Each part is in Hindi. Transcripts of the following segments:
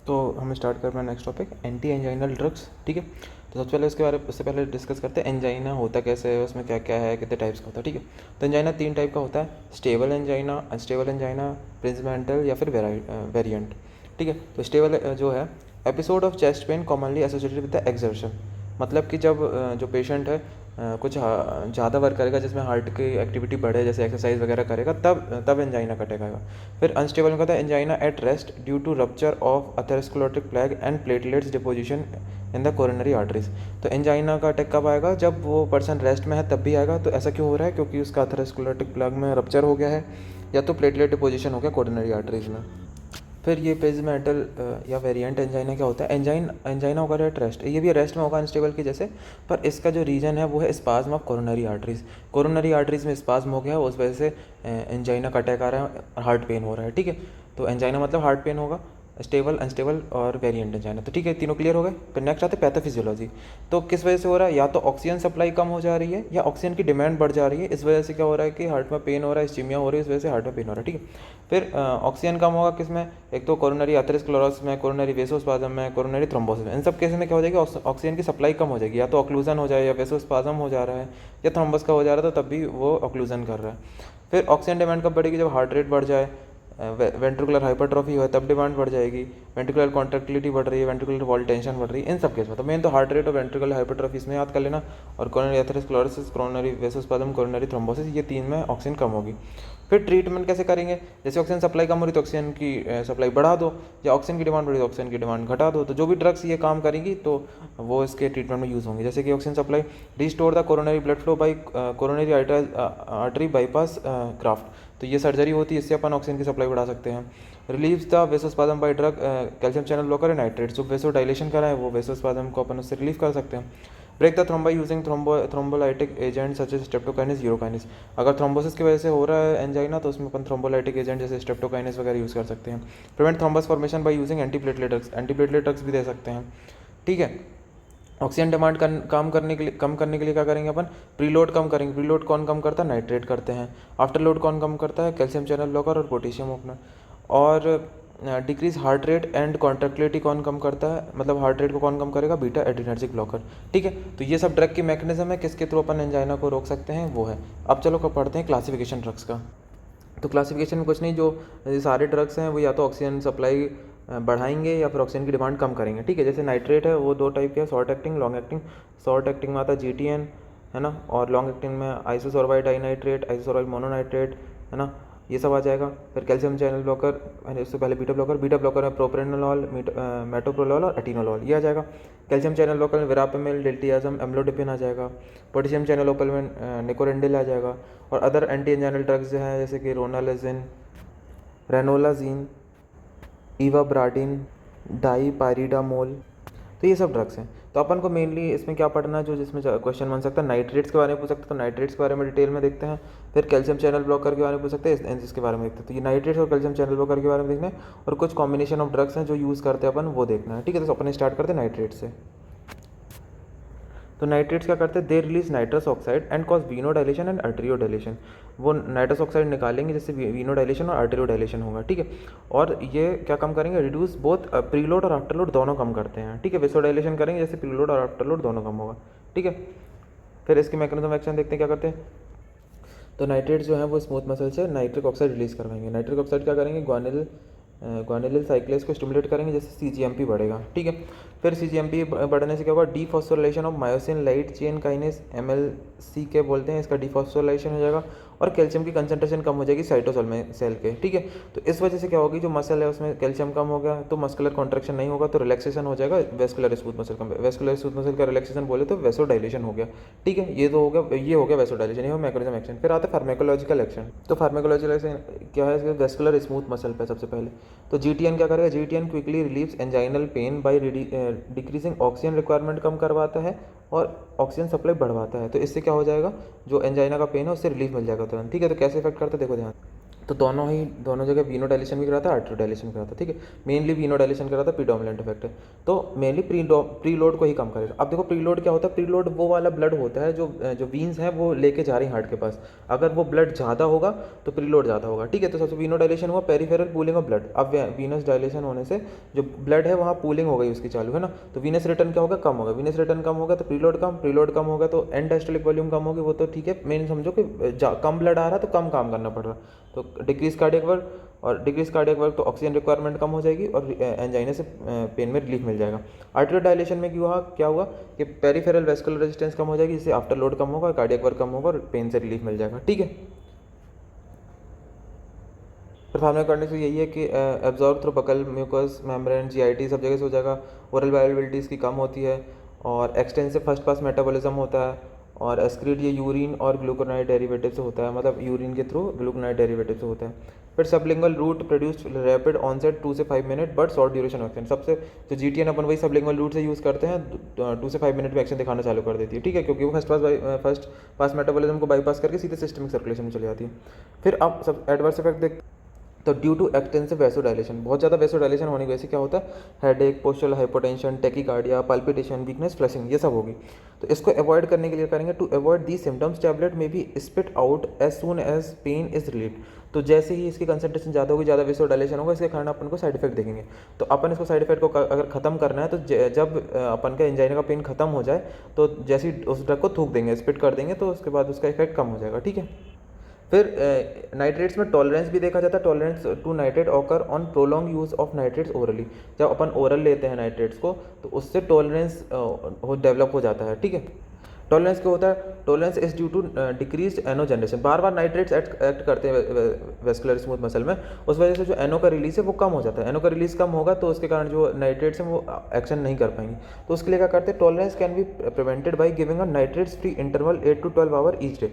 तो हम स्टार्ट कर रहे हैं next topic, anti anginal drugs. ठीक है, तो सबसे पहले उससे पहले डिस्कस करते हैं एंजाइना होता कैसे है, उसमें क्या क्या है, कितने टाइप्स का होता है। ठीक है, तो एंजाइना 3 टाइप का होता है, स्टेबल एंजाइना, अनस्टेबल एंजाइना, प्रिंसिपेंटल या फिर वेरिएंट। ठीक है, तो स्टेबल जो है episode of chest pain commonly associated with the exertion, मतलब कि जब जो पेशेंट है कुछ ज़्यादा वर्क करेगा जिसमें हार्ट की एक्टिविटी बढ़े, जैसे एक्सरसाइज वगैरह करेगा, तब एंजाइना का अटैक आएगा। फिर अनस्टेबल में कहता है angina at rest due to rupture of atherosclerotic plaque and platelets deposition in the coronary arteries. तो एंजाइना का अटैक कब आएगा? जब वो पर्सन रेस्ट में है तब भी आएगा। तो ऐसा क्यों हो रहा है? क्योंकि उसका अथेरोस्क्लेरोटिक प्लग में रप्चर हो गया है या तो प्लेटलेट डिपोजिशन हो गया कोरोनरी आर्टरीज में। फिर ये पेरिमेटल या वेरिएंट एंजाइना क्या होता है? एंजाइना होगा एट रेस्ट, ये भी रेस्ट में होगा अनस्टेबल के जैसे, पर इसका जो रीजन है वो है spasm of coronary arteries. Coronary arteries में स्पाज्म हो गया है, उस वजह से एंजाइना का अटैक आ रहा है, हार्ट पेन हो रहा है। ठीक है, तो एंजाइना मतलब हार्ट पेन होगा, स्टेबल, अनस्टेबल और वेरिएंट एंजाइना। तो ठीक है, तीनों क्लियर हो गए। फिर नेक्स्ट आते हैं पैथोफिजियोलॉजी। तो किस वजह से हो रहा है? या तो ऑक्सीजन सप्लाई कम हो जा रही है या ऑक्सीजन की डिमांड बढ़ जा रही है, इस वजह से क्या हो रहा है कि हार्ट में पेन हो रहा है, इस्चीमिया हो रही है, इस वजह से हार्ट में पेन हो रहा है। ठीक है, फिर ऑक्सीजन कम होगा किस में? एक तो कोरोनरी अथेरोस्क्लेरोसिस में, कोरोनरी वेसोस्पाज्म में, कोरोनरी थ्रोम्बोसिस में। इन सब केस में क्या हो जाएगी? ऑक्सीजन की सप्लाई कम हो जाएगी, या तो ऑक्लूजन हो जाए या वेसोस्पाज्म हो जा रहा है या थ्रोम्बस का हो जा रहा है, तो तब भी वो ऑक्लूजन कर रहा है। फिर ऑक्सीजन डिमांड कब बढ़ेगी? जब हार्ट रेट बढ़ जाए, वेंट्रिकुलर हाइपरट्रॉफी हो तब डिमांड बढ़ जाएगी, वेंट्रिकुलर कॉन्ट्रैक्टिलिटी बढ़ रही है, वेंट्रिकुलर वॉल टेंशन बढ़ रही है, इन सब केस में। तो मेन तो हार्ट रेट और वेंट्रिकुलर हाइपरट्रॉफी इसमें याद कर लेना, और coronary atherosclerosis, coronary vasospasm, coronary thrombosis, ये 3 में ऑक्सीजन कम होगी। फिर ट्रीटमेंट कैसे करेंगे? जैसे ऑक्सीजन सप्लाई कम हो रही तो ऑक्सीजन की सप्लाई बढ़ा दो, या ऑक्सीजन की डिमांड बढ़ी तो ऑक्सीजन की डिमांड घटा दो। तो जो भी ड्रग्स ये काम करेंगी तो वो इसके ट्रीटमेंट में यूज़ होंगी। जैसे कि oxygen supply, restore the coronary blood flow by coronary artery bypass craft, तो ये सर्जरी होती है, इससे अपन ऑक्सीजन की सप्लाई बढ़ा सकते हैं। Relieves the vasospasm by drug calcium channel blocker and nitrate, जो वेसो डायलेशन करा है वो वेसोस्पाज्म को अपन उससे रिलीव कर सकते हैं। Break the thrombi using thrombolytic agent such as streptokinase, urokinase. अगर थ्रोम्बोसिस की वजह से हो रहा है एंजाइना तो उसमें अपन थ्रोम्बोलाइटिक एजेंट जैसे स्ट्रेप्टोकाइनेस वगैरह यूज़ कर सकते हैं। Prevent thrombus formation by using antiplatelet drugs भी दे सकते हैं। ठीक है, ऑक्सीजन डिमांड कम करने के लिए क्या करेंगे अपन? प्रीलोड कम करेंगे। प्रीलोड कौन कम करता है? नाइट्रेट करते हैं। आफ्टर लोड कौन कम करता है? कैल्शियम चैनल ब्लॉकर और पोटेशियम ओपनर। और decrease heart rate and contractility कौन कम करता है? मतलब हार्ट रेट को कौन कम करेगा? Beta adrenergic blocker. ठीक है, तो ये सब ड्रग की मैकेनिज्म है, किसके थ्रू अपन एंजाइना को रोक सकते हैं वो है। अब चलो पढ़ते हैं क्लासिफिकेशन ड्रग्स का। तो क्लासिफिकेशन में कुछ नहीं, जो सारे ड्रग्स हैं वो या तो ऑक्सीजन सप्लाई बढ़ाएंगे या फिर ऑक्सीजन की डिमांड कम करेंगे। ठीक है, जैसे नाइट्रेट है वो 2 टाइप के है, short acting, long acting. Short acting में आता है GTN, है ना, और लॉन्ग एक्टिंग में आइसोसोर्बाइड डाइनाइट्रेट, आइसोसोर्बाइड मोनोनाइट्रेट, है ना, ये सब आ जाएगा। फिर कैल्शियम चैनल ब्लॉकर, उससे पहले बीटा ब्लॉकर में प्रोप्रेनोलॉल, मेटोप्रोलॉल और एटिनोलॉल, ये आ जाएगा। कैल्शियम चैनल ब्लॉकर में विरापेमिल, डिल्टियाजम, एम्लोडिपिन आ जाएगा। पोटेशियम चैनल ब्लॉकर में निकोरेंडिल आ जाएगा। और अदर एंटी एंजाइनल ड्रग्स जो हैं जैसे कि रोनालाजिन, रेनोलाजीन, इवाब्राडिन, डाईपाइरिडामोल, तो ये सब ड्रग्स हैं। तो अपन को मेनली इसमें क्या पढ़ना है, जो जिसमें क्वेश्चन बन सकता है, नाइट्रेट्स के बारे में पूछ सकते हैं, तो नाइट्रेट्स के बारे में डिटेल में देखते हैं। फिर कैल्शियम चैनल ब्लॉकर के बारे में पूछ सकते हैं, इसके बारे में देखते हैं। तो ये नाइट्रेट्स और कैल्शियम चैनल ब्लॉकर के बारे में देखना है, और कुछ कॉम्बिनेशन ऑफ ड्रग्स हैं जो यूज़ करते हैं अपन, वो देखना है। ठीक है, तो अपन स्टार्ट करते हैं नाइट्रेट से। तो नाइट्रेट्स क्या करते हैं? They release nitrous oxide and cause venodilation and arteriodilation. वो नाइट्रस ऑक्साइड निकालेंगे जिससे वीनो डायलेशन और आर्टेरियो डायलेशन होगा। ठीक है, और ये क्या कम करेंगे? रिड्यूस बोथ प्रीलोड और आफ्टर लोड दोनों कम करते हैं। ठीक है, वेसो डायलेशन करेंगे जैसे प्रीलोड और आफ्टर लोड दोनों कम होगा। ठीक है, फिर इसकी मैकेनिज्म ऑफ एक्शन देखते हैं क्या करते हैं। तो नाइट्रेट्स जो है वो स्मूथ मसल से नाइट्रिक ऑक्साइड रिलीज करवाएंगे। नाइट्रिक ऑक्साइड क्या करेंगे? ग्वानिलिल साइक्लेस को स्टिमुलेट करेंगे, जैसे CGMP बढ़ेगा। ठीक है, फिर CGMP बढ़ने से क्या होगा? Dephosphorylation of myosin light chain kinase, MLC के बोलते हैं, इसका डीफॉस्फोराइलेशन हो जाएगा, और कैल्शियम की कंसंट्रेशन कम हो जाएगी साइटोसोल में सेल के। ठीक है, तो इस वजह से क्या होगी? जो मसल है उसमें कैल्शियम कम हो गया तो मस्कुलर कॉन्ट्रैक्शन नहीं होगा, तो रिलैक्सेशन हो जाएगा वेस्कुलर स्मूथ मसल का। वेस्कुलर स्मूथ मसल का रिलैक्सेशन बोले तो वेसो डायलेशन हो गया। ठीक है, ये तो हो गया, ये हो गया वेसो डायलेशन, ये हो मैकेनिज्म एक्शन। फिर आता है फार्माकोलॉजिकल एक्शन। तो फार्माकोलॉजिकल एक्शन क्या है? वेस्कुलर स्मूथ मसल पे सबसे पहले तो GTN क्या करेगा? GTN quickly relieves anginal pain by decreasing oxygen requirement कम करवाता है और ऑक्सीजन सप्लाई बढ़वाता है। तो इससे क्या हो जाएगा? जो एंजाइना का पेन है उससे रिलीफ मिल जाएगा तुरंत। ठीक है, तो कैसे इफेक्ट करता है देखो ध्यान। तो दोनों जगह वीनो डायलेशन भी कराता है, आर्टरी डायलेशन कराता है, ठीक है। मेनली वीनो डायलेशन कराता है, प्रीडोमिनेंट इफेक्ट है, तो मेनली प्रीलोड को ही कम करेगा। अब देखो प्रीलोड क्या होता है, प्रीलोड वो वाला ब्लड होता है जो वीन्स हैं वो लेके जा रही हैं हार्ट के पास। अगर वो ब्लड ज़्यादा होगा तो प्रीलोड ज़्यादा होगा, ठीक है। तो सबसे वीनो डायलेशन हुआ, पेरीफेरल पूलिंग ऑफ ब्लड। अब वीनस डायलेशन होने से जो ब्लड है वहाँ पूलिंग हो गई उसकी चालू, है ना, तो वीनस रिटर्न क्या होगा, कम होगा। वीनस रिटर्न कम होगा तो प्रीलोड कम होगा तो एंड डायस्टोलिक वॉल्यूम कम होगी, वो तो ठीक है। मेन समझो कि कम ब्लड आ रहा है तो कम काम करना पड़ रहा, तो डिक्रीज कार्डियक वर्क, और डिक्रीज कार्डियक वर्क तो ऑक्सीजन रिक्वायरमेंट कम हो जाएगी और एंजाइना से पेन में रिलीफ मिल जाएगा। आर्टेरियल डायलेशन में क्या हुआ कि पेरिफेरल वेस्कुलर रेजिस्टेंस कम हो जाएगी, जिससे आफ्टर लोड कम होगा, कार्डियक वर्क कम होगा और पेन से रिलीफ मिल जाएगा, ठीक है। परफॉर्मेंस करने से यही है कि absorb through buccal mucous membrane GIT सब जगह से हो जाएगा। ओरल बायोअवेलेबिलिटी इसकी कम होती है और एक्सटेंसिव फर्स्ट पास मेटाबॉलिज्म होता है और एस्क्रीट ये यूरिन और ग्लूकोनाइड डेरिवेटिव से होता है, मतलब यूरिन के थ्रू ग्लूकोनाइड डेरिवेटिव से होता है। फिर sublingual route produce rapid onset 2 से 5 minute but short duration action. सबसे जो जीटीएन अपन वही सबलिंगुअल रूट से यूज़ करते हैं, 2 से 5 मिनट में एक्शन दिखाना चालू कर देती है, ठीक है, क्योंकि वो फर्स्ट पास मेटाबॉलिज्म को बाईपास करके सीधे सिस्टमिक सर्कुलेशन में चली जाती है। फिर अब सब एडवर्स इफेक्ट देख, तो ड्यू टू एक्सटेंसिव वैसोडाइलेशन, बहुत ज़्यादा वैसोडाइलेशन होने की वजह से क्या होता है, headache, postural hypotension, tachycardia, palpitation, weakness, flushing, ये सब होगी। तो इसको अवॉइड करने के लिए करेंगे, to avoid the symptoms tablet में be spit out as soon as pain is relieved. तो जैसे ही इसकी कंसंट्रेशन ज़्यादा होगी, ज़्यादा वैसोडाइलेशन होगा, इसके कारण अपन को साइड इफेक्ट देखेंगे। तो अपन इसको साइड इफेक्ट को अगर खत्म करना है तो जब अपन का एंजाइना का पेन खत्म हो जाए तो जैसे ही उस ड्रग को थूक देंगे, स्पिट कर देंगे, तो उसके बाद उसका इफेक्ट कम हो जाएगा, ठीक है। फिर नाइट्रेट्स में टॉलरेंस भी देखा जाता है। Tolerance to nitrate occur on prolong use of nitrates orally. जब अपन ओरल लेते हैं नाइट्रेट्स को तो उससे टॉलरेंस डेवलप हो जाता है, ठीक है। टॉलरेंस क्या होता है, tolerance is due to decrease NO generation. बार बार नाइट्रेट्स एक्ट करते हैं वेस्कुलर स्मूथ मसल में, उस वजह से जो एनो का रिलीज है वो कम हो जाता है। एनो का रिलीज कम होगा तो उसके कारण जो नाइट्रेट्स हैं वो एक्शन नहीं कर पाएंगे। तो उसके लिए क्या करते हैं, tolerance can be prevented by giving a nitrates free interval 8 to 12 hour each day.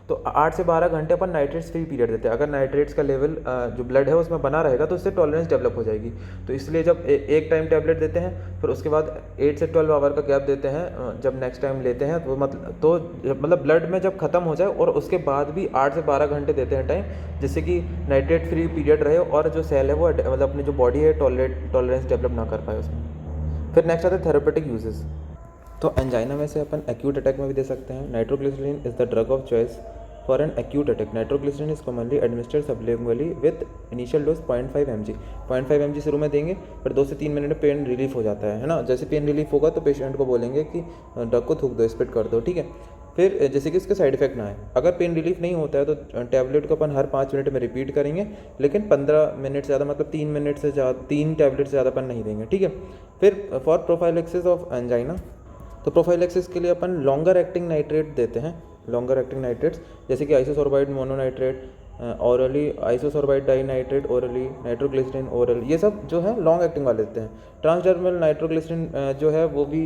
तो 8 से 12 घंटे अपन नाइट्रेट्स फ्री पीरियड देते हैं। अगर नाइट्रेट्स का लेवल जो ब्लड है उसमें बना रहेगा तो उससे टॉलरेंस डेवलप हो जाएगी। तो इसलिए जब एक टाइम टैबलेट देते हैं फिर उसके बाद 8 से 12 आवर का गैप देते हैं, जब नेक्स्ट टाइम लेते हैं तो मतलब ब्लड में जब खत्म हो जाए, और उसके बाद भी 8 से 12 घंटे देते हैं टाइम, जिससे कि नाइट्रेट फ्री पीरियड रहे और जो सेल है वो मतलब अपनी जो बॉडी है टॉलरेंस डेवलप ना कर पाए उसमें। फिर नेक्स्ट आता है थेरेपेटिक यूजेस। तो एंजाइना में से अपन एक्यूट अटैक में भी दे सकते हैं। Nitroglycerin is the drug of choice for an acute attack. Nitroglycerin is commonly administered sublingually with initial dose 0.5 mg। 0.5 mg शुरू में देंगे, फिर 2 से 3 मिनट में पेन रिलीफ हो जाता है ना। जैसे पेन रिलीफ होगा तो पेशेंट को बोलेंगे कि ड्रग को थूक दो, स्पिट कर दो, ठीक है। फिर जैसे कि इसके साइड इफेक्ट ना आए। अगर पेन रिलीफ नहीं होता है तो टैबलेट को अपन हर 5 मिनट में रिपीट करेंगे, लेकिन 15 मिनट से ज़्यादा, मतलब 3 मिनट से ज़्यादा, 3 टैबलेट से ज़्यादा अपन नहीं देंगे, ठीक है। फिर फॉर प्रोफाइलेक्सिस ऑफ एंजाइना, तो प्रोफाइलेक्सिस के लिए अपन लॉन्गर एक्टिंग नाइट्रेट देते हैं। लॉन्गर एक्टिंग नाइट्रेट्स जैसे कि isosorbide mononitrate orally, isosorbide dinitrate orally, nitroglycerin oral, ये सब जो है लॉन्ग एक्टिंग वाले देते हैं। ट्रांसडर्मल नाइट्रोग्लिसरीन जो है वो भी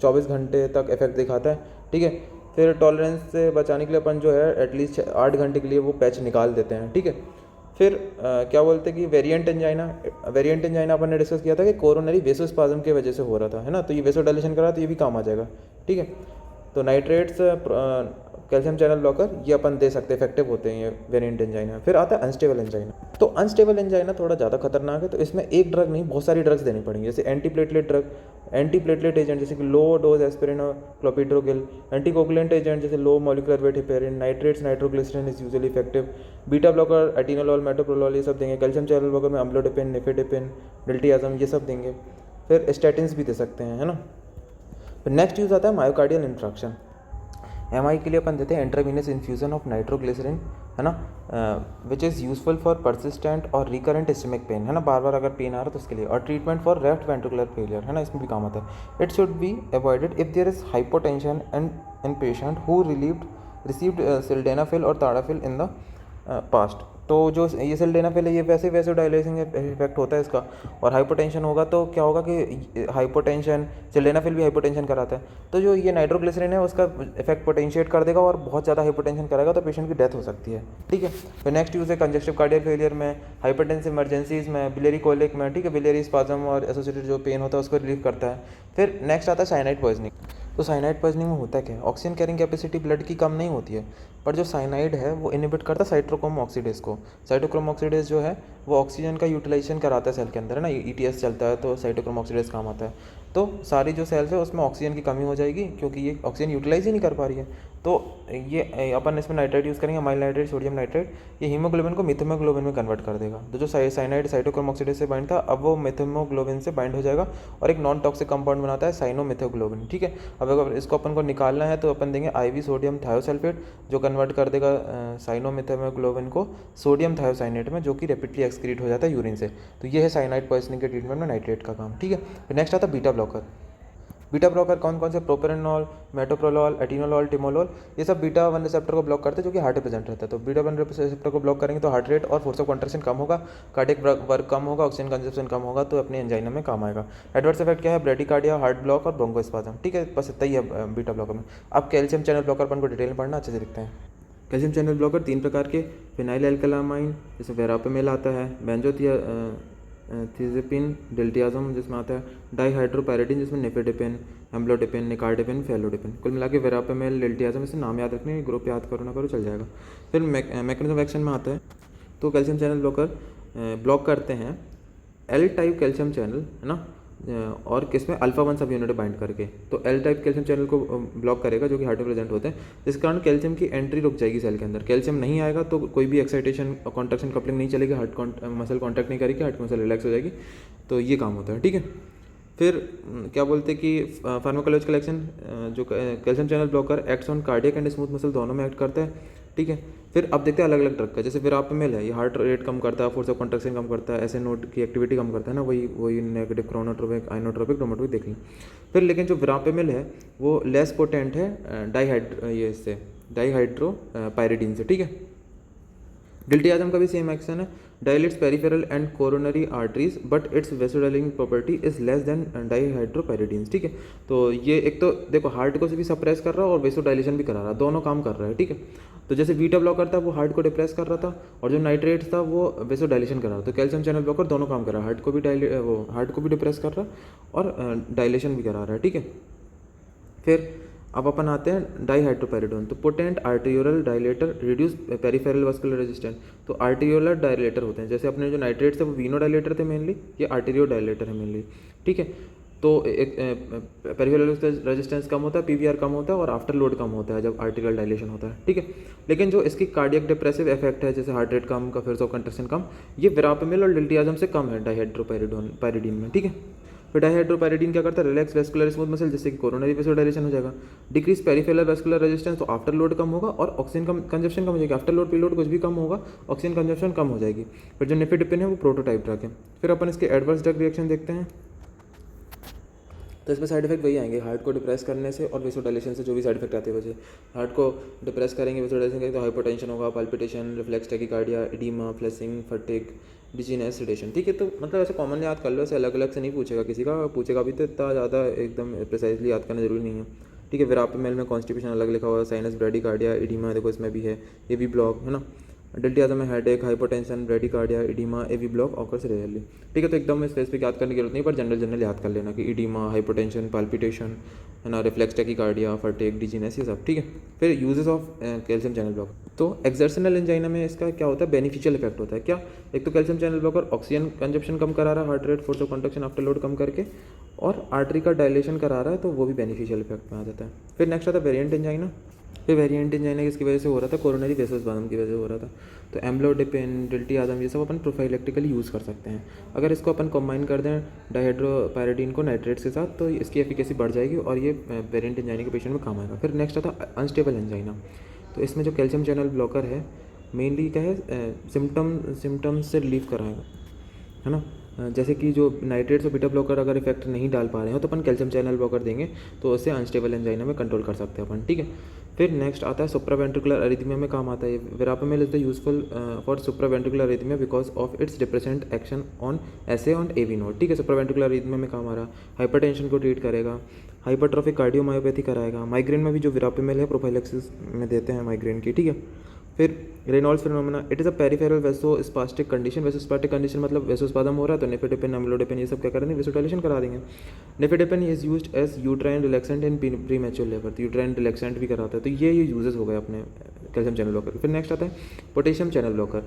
24 घंटे तक इफेक्ट दिखाता है, ठीक है। फिर टॉलरेंस से बचाने के लिए अपन जो है एटलीस्ट 8 घंटे के लिए वो पैच निकाल देते हैं, ठीक है। फिर क्या बोलते हैं कि वेरिएंट एंजाइना अपन ने डिस्कस किया था कि कोरोनरी वेसोस्पाज्म की वजह से हो रहा था, है ना, तो ये वेसोडाइलेशन करा तो ये भी काम आ जाएगा, ठीक है। तो नाइट्रेट्स, कैल्शियम चैनल ब्लॉकर, ये अपन दे सकते हैं, इफेक्टिव होते हैं ये वेरिएंट एंजाइना। फिर आता है अनस्टेबल एंजाइना। तो अनस्टेबल एंजाइना थोड़ा ज़्यादा खतरनाक है, तो इसमें एक ड्रग नहीं बहुत सारी ड्रग्स देनी पड़ेंगी, जैसे एंटीप्लेटलेट एजेंट जैसे कि लो डोज एस्पिरिन और क्लोपिड्रोगिल, एंटीकोगुलेंट एजेंट जैसे low molecular weight heparin, nitrates nitroglycerin is usually effective, beta blocker atenolol metoprolol ये सब देंगे, कैल्शियम चैनल ब्लॉकर में अम्लोडिपिन, निफेडिपिन, डिल्टियाज़म ये सब देंगे। फिर स्टैटिन्स भी दे सकते हैं, है ना। फिर नेक्स्ट यूज़ आता है मायोकार्डियल इंफ्रैक्शन। एमआई के लिए अपन देते हैं इंट्रावीनस इन्फ्यूजन ऑफ नाइट्रोग्लिसरीन, है ना, which is useful for persistent और रिकरेंट स्टमक पेन, है ना, बार बार अगर पेन आ रहा है तो उसके लिए। और treatment for left ventricular failure, है ना, इसमें भी काम आता है। It should be avoided if there is hypotension and in patient who received sildenafil और ताड़ाफिल इन द पास्ट। तो जो ये सिल्डेनाफिल है ये वैसे डायलेसिंग इफेक्ट होता है इसका, और हाइपोटेंशन होगा तो क्या होगा कि हाइपोटेंशन, सिल्डेनाफिल भी हाइपोटेंशन कराता है, तो जो ये नाइट्रोग्लिसरीन है उसका इफेक्ट पोटेंशिएट कर देगा और बहुत ज़्यादा हाइपोटेंशन कराएगा तो पेशेंट की डेथ हो सकती है, ठीक है। फिर नेक्स्ट यूज़ है कंजस्टिव कार्डियल फेलियर में, हाइपरटेंसिव इमरजेंसीज में, बिलियरी कोलिक में, ठीक है, बिलियरी स्पाज्म और एसोसिएटेड जो पेन होता है उसको रिलीव करता है। फिर नेक्स्ट आता है साइनाइड पॉइजनिंग। तो साइनाइड पॉइजनिंग में होता क्या है, ऑक्सीजन कैरिंग कैपेसिटी ब्लड की कम नहीं होती है, पर जो साइनाइड है वो इनहिबिट करता है साइटोक्रोम ऑक्सीडेज को। साइटोक्रोम ऑक्सीडेज जो है वो ऑक्सीजन का यूटिलाइजेशन कराता है सेल के अंदर, है ना, ईटीएस चलता है तो साइटोक्रोम ऑक्सीडेज काम आता है। तो सारी जो सेल्स है उसमें ऑक्सीजन की कमी हो जाएगी क्योंकि ये ऑक्सीजन यूटिलाइज ही नहीं कर पा रही है। तो ये अपन इसमें नाइट्रेट यूज़ करेंगे, अमाइल नाइट्रेट, सोडियम नाइट्रेट, ये हीमोग्लोबिन को मिथेमोग्लोबिन में कन्वर्ट कर देगा। तो जो साइनाइड साइटोक्रोम ऑक्सीडेज से बाइंड था अब वो मिथेमोग्लोबिन से बाइंड हो जाएगा और एक नॉन टॉक्सिक कंपाउंड बनाता है साइनोमिथोग्लोबिन, ठीक है। अब अगर इसको अपन को निकालना है तो अपन देंगे IV सोडियम थायोसल्फेट, जो कन्वर्ट कर देगा साइनोमिथेमोग्लोबिन को सोडियम थायोसाइनेट में, जो कि रैपिडली एक्सक्रीट हो जाता है यूरिन से। तो ये है साइनाइड पॉइजनिंग के ट्रीटमेंट में नाइट्रेट का काम, ठीक है। फिर नेक्स्ट आता है बीटा ब्लॉकर। बीटा ब्लॉकर कौन कौन से, प्रोपेरेनॉल, मेटोप्रोलॉल, एटिनोलॉल, टिमोलॉल, ये सब बीटा 1 रिसेप्टर को ब्लॉक करते हैं जो कि हार्ट में प्रेजेंट रहता है। तो बीटा 1 रिसेप्टर को ब्लॉक करेंगे तो हार्ट रेट और फोर्स ऑफ कंट्रैक्शन कम होगा, कार्डियक वर्क कम होगा, ऑक्सीजन कंजप्शन कम होगा, तो अपने एंजाइना में काम आएगा। एडवर्स इफेक्ट क्या है, ब्रेडिकार्डिया, हार्ट ब्लॉक और ब्रोंकोस्पाज्म, ठीक है। बस इतना ही है बीटा ब्लॉकर में। अब कैल्शियम चैनल ब्लॉकर अपन को डिटेल में पढ़ना, अच्छे से दिखते हैं। कैल्शियम चैनल ब्लॉकर 3 प्रकार के, फिनाइल एल्कलामाइन जैसे वेरापेमेल आता है, बेंजोथियाज़ेपिन, डिल्टियाज़म जिसमें आता है, डाईहाइड्रोपैरिडीन जिसमें नेफेडिपिन, एम्ब्लोडिपिन, निकार्डिपिन, फेलोडिपिन, कुल मिला के वेरापेमेल, डिल्टियाज़म, इससे नाम याद रखने, ग्रुप याद करो ना करो चल जाएगा। फिर मैकेनिज्म ऑफ एक्शन में आता है तो कैल्शियम चैनल ब्लॉकर ब्लॉक करते हैं L टाइप कैल्शियम चैनल, है ना, और किसमें अल्फा 1 सब यूनिट बाइंड करके। तो L टाइप कैल्शियम चैनल को ब्लॉक करेगा जो कि हार्ट में प्रेजेंट होते हैं, जिस कारण कैल्शियम की एंट्री रुक जाएगी सेल के अंदर। कैल्शियम नहीं आएगा तो कोई भी एक्साइटेशन कॉन्ट्रैक्शन कपलिंग नहीं चलेगी, मसल कॉन्टैक्ट नहीं करेगी, हार्ट मसल रिलैक्स हो जाएगी। तो ये काम होता है, ठीक है। फिर क्या बोलते हैं कि फार्माकोलॉजिकल एक्शन, जो calcium channel blocker acts on cardiac and smooth muscle दोनों में एक्ट करता है, ठीक है। फिर अब देखते हैं अलग अलग ड्रग का, जैसे वेरापेमेल है, ये हार्ट रेट कम करता है, फोर्स ऑफ कंट्रैक्शन कम करता है, ऐसे नोड की एक्टिविटी कम करता है ना, वही नेगेटिव क्रोनोट्रोपिक, आइनोट्रोपिक, डोमोट्रोपिक देख लें। फिर लेकिन जो वेरापेमेल है वो लेस पोटेंट है डाईहाइड्रोपायरिडीन से, ठीक है। डिल्टियाज़म का भी सेम एक्शन है, dilates peripheral and coronary arteries but its vasodilating property is less than dihydropyridine, ठीक है। तो ये एक तो देखो हार्ट को भी सप्रेस कर रहा है और वेसोडाइलेशन भी करा रहा है, दोनों काम कर रहा है, ठीक है। तो जैसे बीटा ब्लॉकर था वो हार्ट को डिप्रेस कर रहा था और जो नाइट्रेट था वो वेसोडाइलेशन कर रहा था। तो कैल्शियम चैनल ब्लॉकर दोनों काम कर रहा है, हार्ट को भी डिप्रेस कर रहा है और डायलेशन भी करा रहा है, ठीक है। फिर अब अपन आते हैं डाईहाइड्रोपैरिडोन, तो potent arteriolar dilator, reduce peripheral vascular resistance. तो आर्टियोलर डायलेटर होते हैं, जैसे अपने जो नाइट्रेट्स है वो वीनो डायलेटर थे मेनली, ये आर्टेरियो डायलेटर है मेनली, ठीक है। तो एक पेरिफेरल रेजिस्टेंस कम होता है, PVR कम होता है और आफ्टर लोड कम होता है जब आर्टिकल डायलेशन होता है, ठीक है। लेकिन जो इसकी कार्डियक डिप्रेसिव इफेक्ट है, जैसे हार्ट रेट कम का फोर्स ऑफ कंट्रैक्शन कम, ये वेरापेमेल और डिल्टियाज़म से कम है डाईहाइड्रोपायरिडीन में, ठीक है। फिर डाईहाइड्रोपायरिडीन क्या करता है, रिलैक्स वेस्कुलर स्मूथ मसल, जिससे कि कोरोनरी वेसोडाइलेशन हो जाएगा। डिक्रीज पेरिफेरल वेस्कुलर रेजिस्टेंस, तो आफ्टर लोड कम होगा और ऑक्सीजन कंजप्शन कम हो जाएगी, आफ्टर लोड प्रीलोड कुछ भी कम होगा, ऑक्सीजन कंजप्शन कम हो जाएगी। फिर जो निफेडिपिन है वो प्रोटोटाइप ड्रग है। फिर अपन इसके एडवर्स ड्रग रिएक्शन देखते हैं, तो इसमें साइड इफेक्ट वही आएंगे, हार्ट को डिप्रेस करने से और वेसोडाइलेशन से जो भी साइड इफेक्ट आते हैं वजह, हार्ट को डिप्रेस करेंगे, वेसोडाइलेशन करेंगे तो हाइपोटेंशन होगा, palpitation, reflex tachycardia, oedema, flushing, fatigue, dizziness, sedation, ठीक है। तो मतलब ऐसे कॉमन याद कर लो, ऐसे अलग अलग से नहीं पूछेगा किसी का, पूछेगा भी तो इतना ज़्यादा एकदम प्रिसाइजली याद करना जरूरी नहीं है, ठीक है। वेरापेमेल में कॉन्स्टिपेशन अलग लिखा हुआ है, साइनस, ब्रेडिकार्डिया, एडीमा देखो इसमें भी है, ये भी ब्लॉक है ना। डिल्टियाज़म में headache, hypotension, bradycardia, edema, AV block occurs rarely, ठीक है। तो एकदम स्पेसिफिक याद करने की जरूरत नहीं, पर जनरल याद कर लेना कि एडीमा, हाइपोटेंशन, पाल्पिटेशन, है ना, रिफ्लेक्स टैकीकार्डिया, फटिग, डिजीनेस, ये सब, ठीक है। फिर uses of calcium channel blocker, तो एक्सर्शनल एंजाइना में इसका क्या होता है, बेनिफिशियल इफेक्ट होता है क्या, एक तो calcium channel blocker oxygen consumption कम करा रहा है, heart rate, force of contraction afterload कम करके, और आर्टरी का डायलेशन करा रहा है, तो वो भी बेनिफिशियल इफेक्ट में आ जाता है। फिर नेक्स्ट आता है वेरिएंट एंजाइना। फिर वेरिएंट एंजाइना किसकी वजह से हो रहा था, कोरोनरी वेसोस्पाज्म की वजह से हो रहा था। तो एम्ब्लोडिपिन, डिल्टियाज़म, ये सब अपन प्रोफाइलेक्टिकली यूज़ कर सकते हैं। अगर इसको अपन कंबाइन कर दें डाईहाइड्रोपायरिडीन को नाइट्रेट्स के साथ, तो इसकी एफिकेसी बढ़ जाएगी और ये वेरिएंट एंजाइना के पेशेंट में काम आएगा। फिर नेक्स्ट आता है अनस्टेबल एंजाइना। तो इसमें जो कैल्शियम चैनल ब्लॉकर है मेनली क्या है, सिम्टम्स से रिलीव कराएगा, है ना। जैसे कि जो नाइट्रेट्स और बीटा ब्लॉकर अगर इफेक्ट नहीं डाल पा रहे हो तो अपन कैल्शियम चैनल ब्लॉकर देंगे, तो उससे अनस्टेबल एंजाइना में कंट्रोल कर सकते हैं अपन, ठीक है। फिर नेक्स्ट आता है सुप्रावेंट्रिकुलर अरिथमिया में काम आता है। Verapamil is the useful for supraventricular arrhythmia because of its depressant action on SA on AV node, ठीक है। सुप्रावेंट्रिकुलर अरिथमिया में काम आ रहा है, हाइपरटेंशन को ट्रीट करेगा, हाइपरट्रॉफिक कार्डियोमायोपैथी कराएगा। माइग्रेन में भी जो वेरापेमेल है प्रोफाइलेक्सिस में देते हैं माइग्रेन की, ठीक है। फिर Raynaud's phenomena, it is a peripheral vasospastic condition. Vasospastic condition मतलब वेसोस्पादम हो रहा है तो निफेडिपिन, अम्लोडिपिन ये सब क्या करेंगे, वेसोडाइलेशन करा देंगे। Nifedipine is used as uterine relaxant in premature labour, तो यूट्राइन रिलैक्सेंट भी कराता है। तो ये यूजेस हो गए अपने कैल्शियम चैनल ब्लॉकर। फिर नेक्स्ट आता है potassium channel blocker.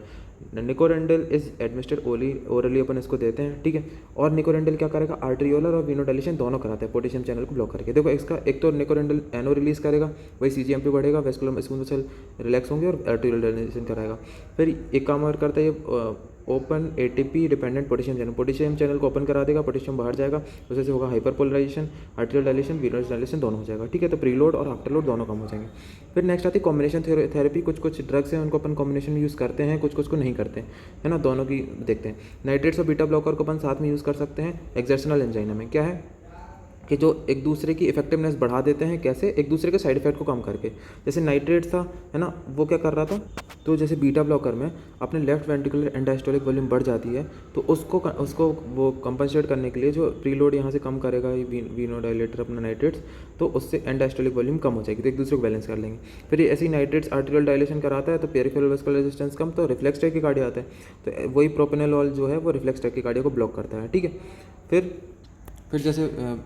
Nicorandil is administered orally, अपन इसको देते हैं, ठीक है। और निकोरेंडल क्या करेगा, आर्ट्रियोलर और विनोडाइलेशन दोनों कराता है पोटेशियम चैनल को ब्लॉक करके। देखो इसका एक तो निकोरेंडल एनो रिलीज करेगा, वही सीजीएमपी बढ़ेगा, वेस्कुलर स्मूथ मसल रिलैक्स होंगे और आर्ट्रियोल डायलेशन कराएगा। फिर एक काम और करता है ये open ATP dependent potassium channel को ओपन करा देगा, पोटेशियम बाहर जाएगा, उससे से होगा hyperpolarization, arterial dilatation, venous dilatation दोनों हो जाएगा, ठीक है। तो प्रीलोड और आफ्टरलोड दोनों कम हो जाएंगे। फिर नेक्स्ट आती है कॉम्बिनेशन थेरेपी। कुछ ड्रग्स हैं उनको अपन कॉम्बिनेशन में यूज़ करते हैं, कुछ को नहीं करते हैं, है ना। दोनों की देखते हैं। नाइट्रेट्स और बीटा ब्लॉकर को अपन साथ में यूज़ कर सकते हैं एक्सर्शनल एंजाइना में। क्या है कि जो एक दूसरे की इफेक्टिवनेस बढ़ा देते हैं, कैसे, एक दूसरे के साइड इफेक्ट को कम करके। जैसे नाइट्रेट था, है ना, वो क्या कर रहा था, तो जैसे बीटा ब्लॉकर में अपने लेफ्ट वेंट्रिकुलर एंडास्टोलिक वॉल्यूम बढ़ जाती है, तो उसको वो कंपनसेट करने के लिए जो प्रीलोड यहाँ से कम करेगा वीनोडाइलेटर अपना नाइट्रेट्स, तो उससे एंडास्टोलिक वॉल्यूम कम हो जाएगी, तो एक दूसरे को बैलेंस कर लेंगे। फिर ऐसे ही नाइट्रेट्स आर्टेरियल डायलेशन कराता है, तो पेरिफेरल वेस्कुलर रेजिस्टेंस कम, तो रिफ्लेक्स टैकिकार्डिया आता है। तो वही प्रोपेनोलॉल जो है वो रिफ्लेक्स टैकिकार्डिया को ब्लॉक करता है, ठीक है। फिर जैसे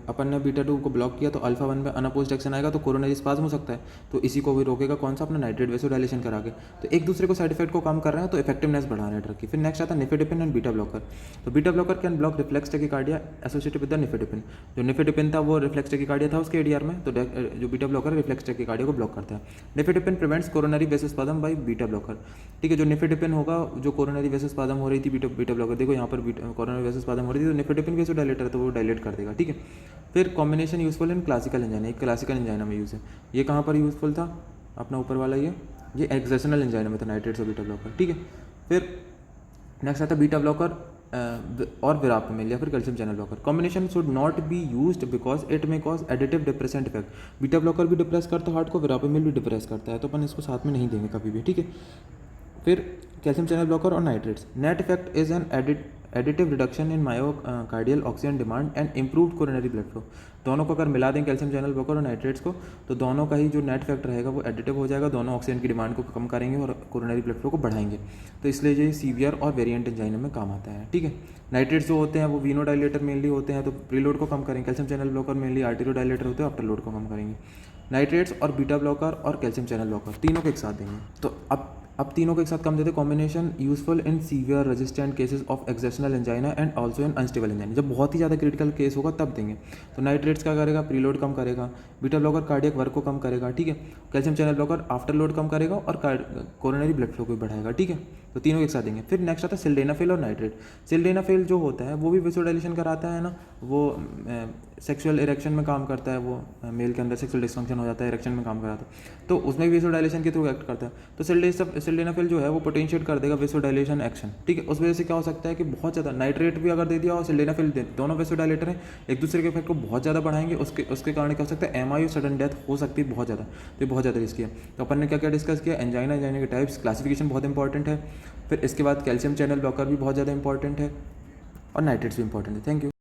अपन ने बीटा 2 को ब्लॉक किया तो अल्फा 1 में अनअपोज्ड एक्शन आएगा, तो कोरोनरी स्पाज्म हो सकता है, तो इसी को भी रोकेगा कौन सा, अपना नाइट्रेट वेसोडाइलेशन करा के। तो एक दूसरे को साइड इफेक्ट को कम कर रहे हैं, तो इफेक्टिवनेस बढ़ा रहे हैं ड्रग की। फिर नेक्स्ट आता है निफेडिपिन एंड बीटा ब्लॉकर। तो beta blocker can block reflex tachycardia associated with the nifedipine. जो निफेडिपिन था वो रिफ्लेक्स टैकिकार्डिया था उसके एडीआर में, तो जो बीटा ब्लॉकर रिफ्लेक्स टैकिकार्डिया को ब्लॉक करता है। Nifedipine prevents coronary vasospasm by beta blocker, ठीक है। जो निफेडिपिन होगा, जो कोरोनरी वेसोस्पाज्म हो रही थी बीटा ब्लॉकर, देखो यहाँ पर कोरोनरी वेसोस्पाज्म हो रही थी, तो निफेडिपिन वेसोडाइलेटर तो वो डायलेट कर देगा, ठीक है। फिर combination useful in classical angina, एक क्लासिकल एंजाइना में यूज़ है। ये कहाँ पर यूजफुल था, अपना ऊपर वाला ये एक्सर्शनल एंजाइना में था, नाइट्रेट्स और बीटा ब्लॉकर, ठीक है। फिर नेक्स्ट आता है बीटा ब्लॉकर और विरापेमिल या फिर calcium channel blocker. Combination should not be used because it may cause additive depressant effect. Beta blocker भी डिप्रेस करता है हार्ट को, विरापेमिल भी डिप्रेस करता है, तो अपन इसको साथ में नहीं देंगे कभी भी, ठीक है। फिर कैल्शियम चैनल ब्लॉकर और nitrates, net effect is an additive reduction in myocardial oxygen demand and improved coronary blood flow. दोनों को अगर मिला दें कैल्शियम चैनल ब्लॉकर और नाइट्रेट्स को, तो दोनों का ही जो नेट इफेक्ट रहेगा वो एडिटिव हो जाएगा, दोनों ऑक्सीजन की डिमांड को कम करेंगे और कोरोनरी ब्लड फ्लो को बढ़ाएंगे। तो इसलिए ये सीवियर और वेरिएंट एंजाइना में काम आता है, ठीक है। नाइट्रेट्स जो होते हैं वो वीनोडाइलेटर मेनली होते हैं, तो प्रीलोड को कम करेंगे। कैल्शियम चैनल ब्लॉकर मेनली आर्टेरियोडाइलेटर होते हैं, आफ्टर लोड को कम करेंगे। नाइट्रेट्स और बीटा ब्लॉकर और कैल्शियम चैनल ब्लॉकर तीनों को एक साथ देंगे। तो अब तीनों को एक साथ कम देते। Combination useful in severe resistant cases of exertional angina and also in unstable angina. जब बहुत ही ज़्यादा क्रिटिकल केस होगा तब देंगे। तो नाइट्रेट्स क्या करेगा, प्रीलोड कम करेगा, बीटा ब्लॉकर कार्डियक वर्क को कम करेगा, ठीक है। Calcium channel blocker afterload कम करेगा और कोरोनरी ब्लड फ्लो को भी बढ़ाएगा, ठीक है। तो तीनों एक साथ देंगे। फिर नेक्स्ट आता है सिल्डेनाफिल और नाइट्रेट। सिल्डेनाफिल जो होता है वो भी वेसोडाइलेशन कराता है ना, वो सेक्सुअल इरेक्शन में काम करता है, वो मेल के अंदर सेक्सुअल डिस्फंक्शन हो जाता है, इरेक्शन में काम कराता है, तो उसमें भी वेसोडाइलेशन के थ्रू एक्ट करता है। तो सिल्डेनाफिल जो है वो पोटेंशिएट कर देगा वेसोडाइलेशन एक्शन, ठीक है। उस वजह से क्या हो सकता है कि बहुत ज़्यादा नाइट्रेट भी अगर दे दिया और सिल्डेनाफिल दे, दोनों वेसोडाइलेटर हैं, एक दूसरे के इफेक्ट को बहुत ज़्यादा बढ़ाएंगे, उसके कारण क्या हो सकता है, MIU सडन डेथ हो सकती है बहुत ज़्यादा। तो ये बहुत ज़्यादा रिस्की है। तो अपन ने क्या क्या डिस्कस किया, एंजाइना के टाइप्स, क्लासिफिकेशन बहुत इंपॉर्टेंट है। फिर इसके बाद कैल्शियम चैनल ब्लॉकर भी बहुत ज़्यादा इंपॉर्टेंट है और नाइट्रेट्स भी इंपॉर्टेंट है। Thank you.